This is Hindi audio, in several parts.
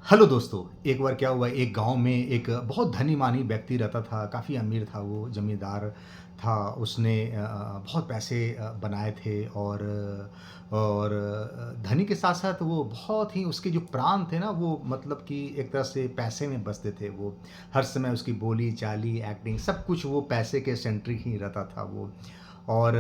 हेलो दोस्तों, एक बार क्या हुआ एक गाँव में एक बहुत धनी-मानी व्यक्ति रहता था, काफ़ी अमीर था वो, ज़मींदार था। उसने बहुत पैसे बनाए थे और धनी के साथ-साथ वो बहुत ही उसके जो प्राण थे ना वो मतलब कि एक तरह से पैसे में बसते थे वो। हर समय उसकी बोली-चाली, एक्टिंग सब कुछ वो पैसे के सेंट्रिक ही रहता था वो। और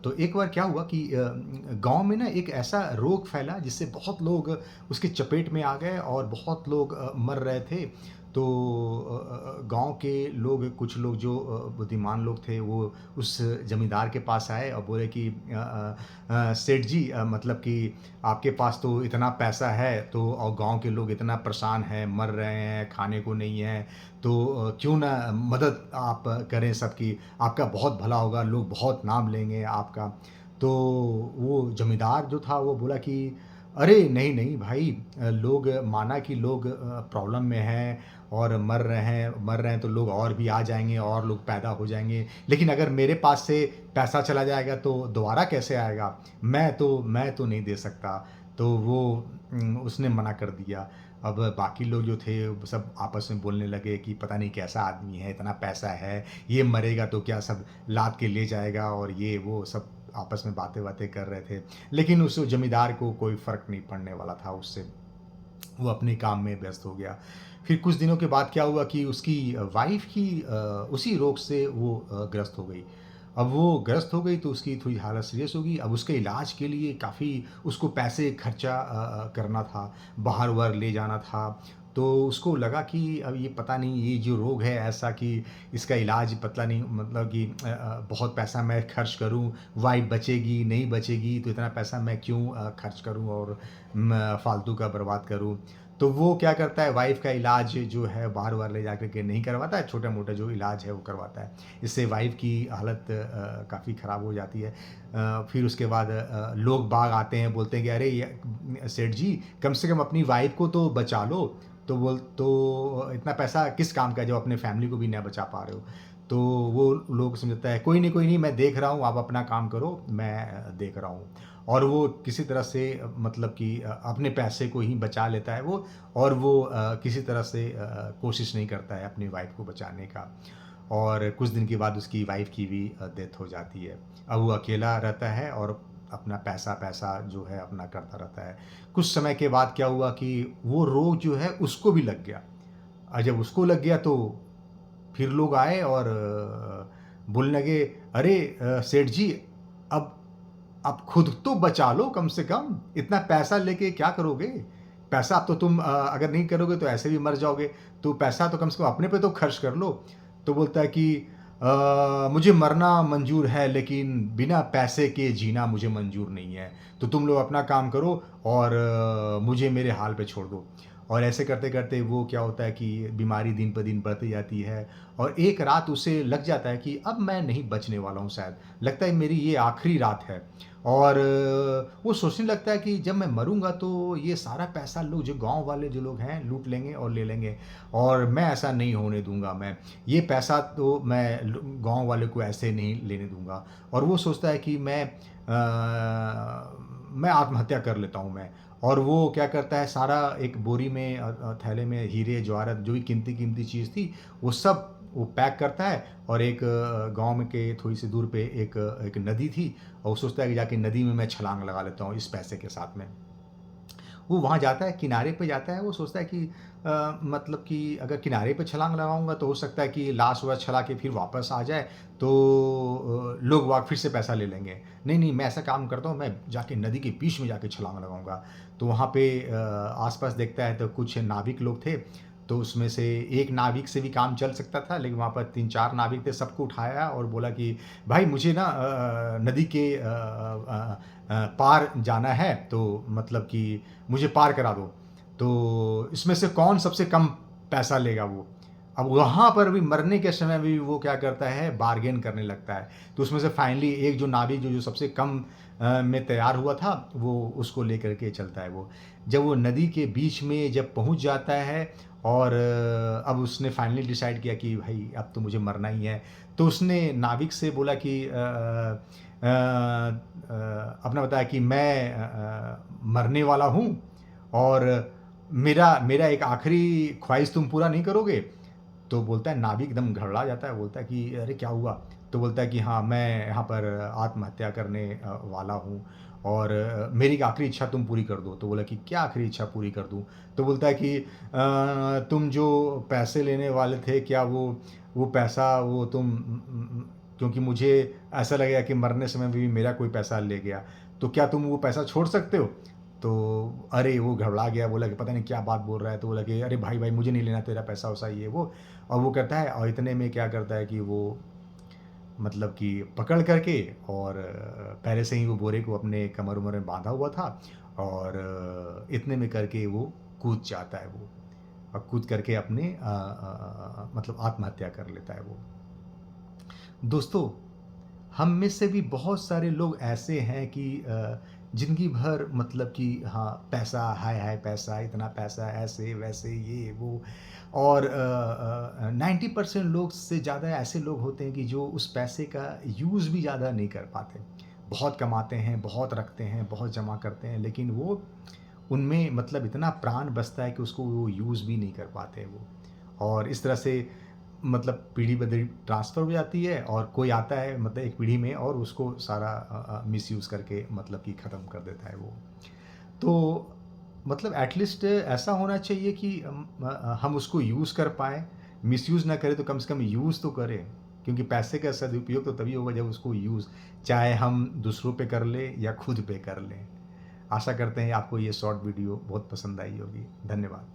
तो एक बार क्या हुआ कि गाँव में ना एक ऐसा रोग फैला जिससे बहुत लोग उसकी चपेट में आ गए और बहुत लोग मर रहे थे। तो गाँव के लोग कुछ लोग जो बुद्धिमान लोग थे वो उस ज़मींदार के पास आए और बोले कि सेठ जी मतलब कि आपके पास तो इतना पैसा है तो और गाँव के लोग इतना परेशान हैं, मर रहे हैं, खाने को नहीं है, तो क्यों ना मदद आप करें सबकी, आपका बहुत भला होगा, लोग बहुत नाम लेंगे आपका। तो वो ज़मींदार जो था वो बोला कि अरे! नहीं, नहीं भाई लोग माना कि लोग प्रॉब्लम में हैं और मर रहे हैं तो लोग और भी आ जाएँगे और लोग पैदा हो जाएँगे। लेकिन अगर मेरे पास से पैसा चला जाएगा तो दोबारा कैसे आएगा? मैं तो नहीं दे सकता। तो वो उसने मना कर दिया। अब बाकी लोग जो थे वो सब आपस में बोलने लगे कि पता नहीं कैसा आदमी है, इतना पैसा है, ये मरेगा तो क्या सब लाद के ले जाएगा और ये वो सब आपस में बातें-वातें कर रहे थे। लेकिन उस ज़मींदार को कोई फ़र्क नहीं पड़ने वाला था उससे। वो अपने काम में व्यस्त हो गया। फिर कुछ दिनों के बाद क्या हुआ कि उसकी वाइफ़ की उसी रोग से वो ग्रस्त हो गई। अब वो ग्रस्त हो गई तो उसकी थोड़ी हालत सीरियस हो गई। अब उसके इलाज के लिए काफ़ी उसको पैसे खर्चा करना था, बाहर-वाहर ले जाना था। तो उसको लगा कि अब ये पता नहीं ये जो रोग है ऐसा कि इसका इलाज पता नहीं मतलब कि बहुत पैसा मैं खर्च करूँ, वाइफ़ बचेगी, नहीं बचेगी तो इतना पैसा मैं क्यों खर्च करूँ और फालतू का बर्बाद करूँ। तो वो क्या करता है वाइफ़ का इलाज जो है बाहर-वाहर ले जाकर के नहीं करवाता है, छोटा-मोटा जो इलाज है वो करवाता है। इससे वाइफ़ की हालत काफ़ी ख़राब हो जाती है। फिर उसके बाद लोग बाग आते हैं बोलते हैं कि अरे ये सेठ जी कम से कम अपनी वाइफ़ को तो बचा लो। तो इतना पैसा किस काम का है जब अपने फैमिली को भी ना बचा पा रहे हो। तो वो लोग समझता है कोई नहीं मैं देख रहा हूँ, आप अपना काम करो, मैं देख रहा हूँ। और वो किसी तरह से मतलब कि अपने पैसे को ही बचा लेता है वो और वो किसी तरह से कोशिश नहीं करता है अपनी वाइफ़ को बचाने का। और कुछ दिन के बाद उसकी वाइफ़ की भी डेथ हो जाती है। अब वो अकेला रहता है और अपना पैसा-पैसा जो है अपना करता रहता है। कुछ समय के बाद क्या हुआ कि वो रोग जो है उसको भी लग गया। जब उसको लग गया तो फिर लोग आए और बोलने लगे, "अरे सेठ जी अब आप खुद तो बचा लो कम से कम, इतना पैसा लेके क्या करोगे? पैसा अब तो तुम अगर नहीं करोगे तो ऐसे भी मर जाओगे, तो पैसा तो कम से कम अपने पे तो खर्च कर लो।" तो बोलता है कि मुझे मरना मंज़ूर है लेकिन बिना पैसे के जीना मुझे मंज़ूर नहीं है। तो तुम लोग अपना काम करो और मुझे मेरे हाल पे छोड़ दो।" और ऐसे करते-करते वो क्या होता है कि बीमारी दिन पे दिन बढ़ती जाती है और एक रात उसे लग जाता है कि अब मैं नहीं बचने वाला हूँ शायद। लगता है मेरी ये आखिरी रात है और वो सोचने लगता है कि जब मैं मरूँगा तो ये सारा पैसा लोग जो गाँव वाले जो लोग हैं लूट लेंगे और ले लेंगे और मैं ऐसा नहीं होने दूँगा मैं। ये पैसा तो मैं गाँव वाले को ऐसे नहीं लेने दूँगा और वो सोचता है कि मैं आत्महत्या कर लेता हूँ मैं। और वो क्या करता है सारा एक बोरी में थैले में हीरे जवाहरात जो भी कीमती-कीमती चीज़ थी, वो सब वो पैक करता है और एक गाँव में के थोड़ी सी दूर पे एक नदी थी और वो सोचता है कि जाके नदी में मैं छलांग लगा लेता हूँ इस पैसे के साथ में। वो वहाँ जाता है, किनारे पे जाता है, वो सोचता है कि मतलब कि अगर किनारे पे छलांग लगाऊँगा तो हो सकता है कि लाश-वाश छला के फिर वापस आ जाए, तो लोग वाग फिर से पैसा ले लेंगे। नहीं, नहीं, मैं ऐसा काम करता हूँ, मैं जाके नदी के बीच में जाके छलांग लगाऊँगा। तो वहाँ पे आस-पास देखता है तो कुछ नाविक लोग थे, तो उसमें से एक नाविक से भी काम चल सकता था, लेकिन वहाँ पर 3-4 नाविक थे, सबको उठाया और बोला कि, "भाई मुझे ना नदी के पार जाना है, तो मतलब कि मुझे पार करा दो।" तो इसमें से कौन सबसे कम पैसा लेगा वो? अब वहाँ पर भी मरने के समय भी वो क्या करता है बार्गेन करने लगता है। तो उसमें से फाइनली एक जो नाविक जो जो सबसे कम में तैयार हुआ था, वो उसको लेकर के चलता है वो। जब वो नदी के बीच में जब पहुँच जाता है और अब उसने फाइनली डिसाइड किया कि भाई अब तो मुझे मरना ही है। तो उसने नाविक से बोला कि अपना बताया कि मैं मरने वाला हूँ और मेरा मेरा एक आखिरी ख्वाहिश तुम पूरा नहीं करोगे? तो बोलता है नाविक एकदम घबरा जाता है, बोलता है कि अरे क्या हुआ? तो बोलता है कि हाँ, मैं यहाँ पर आत्महत्या करने वाला हूँ और मेरी एक आखिरी इच्छा तुम पूरी कर दो। तो बोला कि क्या आखिरी इच्छा पूरी कर दूँ? तो बोलता है कि तुम जो पैसे लेने वाले थे, क्या वो पैसा वो तुम क्योंकि मुझे ऐसा लगेगा कि मरने समय भी मेरा कोई पैसा ले गया, तो क्या तुम वो पैसा छोड़ सकते हो? तो अरे! वो घबरा गया, बोला कि पता नहीं क्या बात बोल रहा है, तो बोला कि अरे भाई, भाई मुझे नहीं लेना तेरा पैसा-वैसा ये वो। और वो करता है और इतने में क्या करता है कि वो मतलब कि पकड़ करके और पहले से ही वो बोरे को अपने कमर-वमर में बाँधा हुआ था और इतने में करके वो कूद जाता है वो और कूद करके अपने मतलब आत्महत्या कर लेता है वो। दोस्तों, हम में से भी बहुत सारे लोग ऐसे हैं कि ज़िंदगी भर मतलब कि हाँ, पैसा, हाय हाय पैसा, इतना पैसा, ऐसे वैसे ये वो और 90% लोग से ज़्यादा ऐसे लोग होते हैं कि जो उस पैसे का यूज़ भी ज़्यादा नहीं कर पाते। बहुत कमाते हैं, बहुत रखते हैं, बहुत जमा करते हैं, लेकिन वो उनमें मतलब इतना प्राण बसता है कि उसको वो यूज़ भी नहीं कर पाते वो। और इस तरह से मतलब पीढ़ी बदरी ट्रांसफ़र हो जाती है और कोई आता है मतलब एक पीढ़ी में और उसको सारा मिसयूज़ करके मतलब कि ख़त्म कर देता है वो। तो मतलब एट लीस्ट ऐसा होना चाहिए कि हम उसको यूज़ कर पाएँ, मिसयूज़ ना करें तो कम से कम यूज़ तो करें। क्योंकि पैसे का सदुपयोग तो तभी होगा जब उसको यूज़ चाहे हम दूसरों पे कर लें या खुद पे कर लें। आशा करते हैं आपको ये शॉर्ट वीडियो बहुत पसंद आई होगी। धन्यवाद।